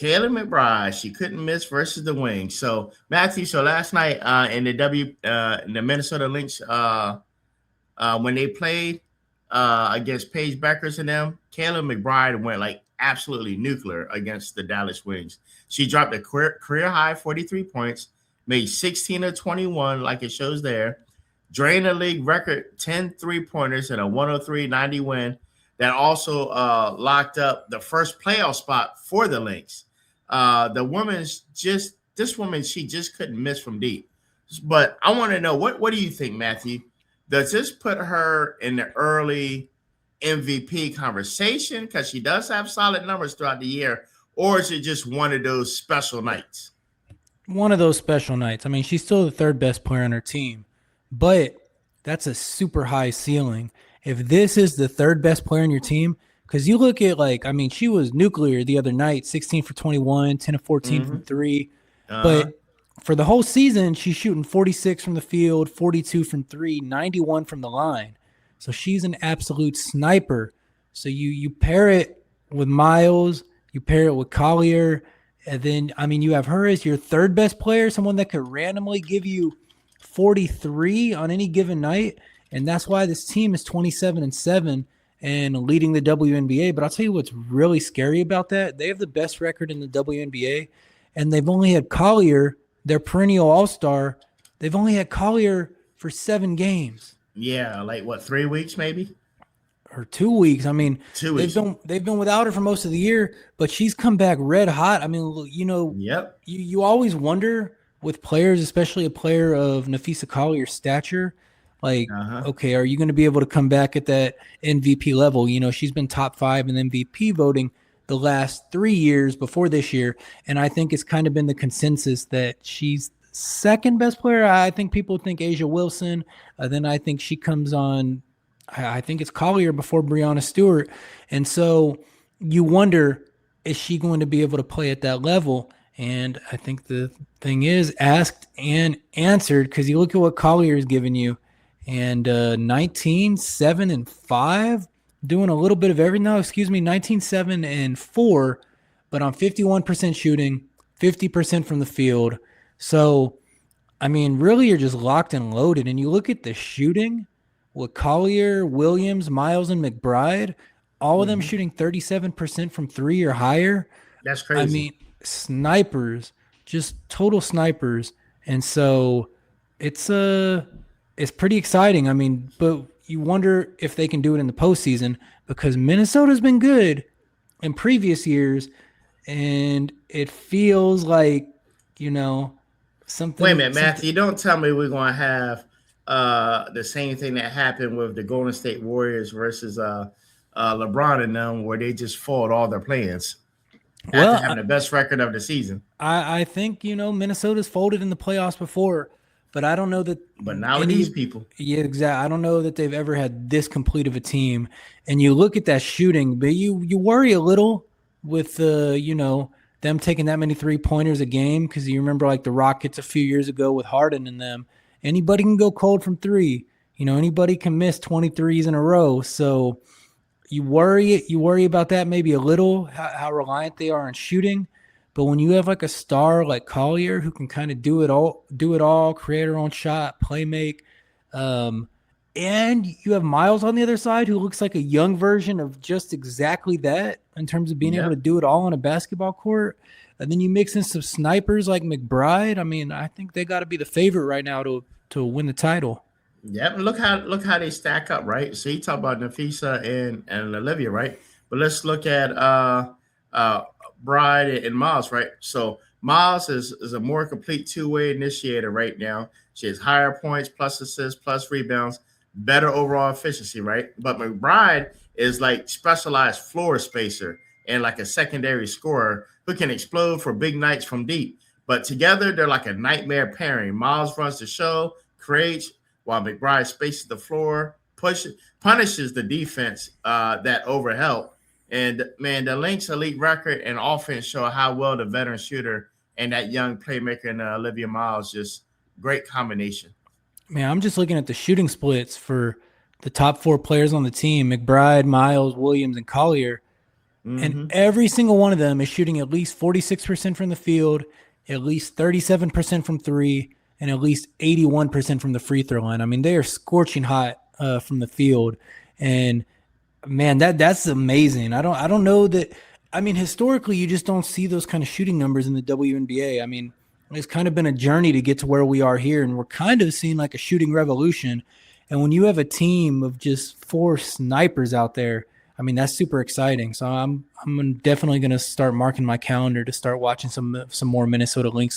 Kayla McBride, she couldn't miss versus the Wings. So Matthew, so last night in the Minnesota Lynx when they played against Paige Beckers and them, Kayla McBride went like absolutely nuclear against the Dallas Wings. She dropped a career high 43 points, made 16 of 21, like it shows there, drained the league record 10 3-pointers and a 103-90 win that also locked up the first playoff spot for the Lynx. This woman, she just couldn't miss from deep. But I want to know, what do you think, Matthew? Does this put her in the early MVP conversation because she does have solid numbers throughout the year, or is it just one of those special nights? One of those special nights. I mean, she's still the third best player on her team, but that's a super high ceiling. If this is the third best player on your team, because you look at she was nuclear the other night, 16 for 21, 10 of 14 from three. But for the whole season, she's shooting 46 from the field, 42 from three, 91 from the line. So she's an absolute sniper. So you pair it with Miles, you pair it with Collier, and then, you have her as your third best player, someone that could randomly give you 43 on any given night. And that's why this team is 27-7 and leading the WNBA. But I'll tell you what's really scary about that. They have the best record in the WNBA, and they've only had Collier, their perennial all-star. They've only had Collier for 7 games. Yeah, like what, 3 weeks maybe? Or 2 weeks. 2 weeks. They've been without her for most of the year, but she's come back red hot. Yep. You always wonder with players, especially a player of Nafisa Collier's stature, okay, are you going to be able to come back at that MVP level? She's been top 5 in MVP voting the last 3 years before this year, and I think it's kind of been the consensus that she's second best player. I think people think Asia Wilson. Then I think she comes on. I think it's Collier before Breanna Stewart. And so you wonder, is she going to be able to play at that level? And I think the thing is asked and answered, because you look at what Collier is giving you, and 19, 7, and 5, doing a little bit of everything. No, 19, 7, and 4, but on 51% shooting, 50% from the field. So, really you're just locked and loaded. And you look at the shooting with Collier, Williams, Miles, and McBride, all of them shooting 37% from 3 or higher. That's crazy. Snipers, just total snipers. And so it's pretty exciting. But you wonder if they can do it in the postseason, because Minnesota's been good in previous years, and it feels like, something. Wait a minute, Matthew. Don't tell me we're going to have the same thing that happened with the Golden State Warriors versus LeBron and them, where they just foiled all their plans after having the best record of the season. I think, Minnesota's folded in the playoffs before, but I don't know that. But now with these people. Yeah, exactly. I don't know that they've ever had this complete of a team. And you look at that shooting, but you worry a little with, them taking that many 3-pointers a game, because you remember the Rockets a few years ago with Harden and them. Anybody can go cold from 3. Anybody can miss 23s in a row. So you worry about that maybe a little, how reliant they are on shooting. But when you have a star like Collier who can kind of do it all, create her own shot, play make, and you have Miles on the other side who looks like a young version of just exactly that in terms of being able to do it all on a basketball court. And then you mix in some snipers like McBride. I think they got to be the favorite right now to win the title. Yep. Look how they stack up, right? So you talk about Nafisa and Olivia, right? But let's look at Bride and Miles, right? So Miles is a more complete two-way initiator right now. She has higher points, plus assists, plus rebounds, better overall efficiency, right? But McBride is specialized floor spacer and a secondary scorer who can explode for big nights from deep. But together, they're like a nightmare pairing. Miles runs the show, creates, while McBride spaces the floor, punishes the defense that overhelp. And, man, the Lynx elite record and offense show how well the veteran shooter and that young playmaker in Olivia Miles, just great combination. Man, I'm just looking at the shooting splits for the top 4 players on the team, McBride, Miles, Williams, and Collier. And Mm-hmm. every single one of them is shooting at least 46% from the field, at least 37% from three, and at least 81% from the free throw line. I mean, they are scorching hot from the field. And man, that's amazing. I don't know that. I mean, historically, you just don't see those kind of shooting numbers in the WNBA. I mean, it's kind of been a journey to get to where we are here, and we're kind of seeing like a shooting revolution. And when you have a team of just 4 snipers out there, I mean, that's super exciting. So I'm definitely going to start marking my calendar to start watching some more Minnesota Lynx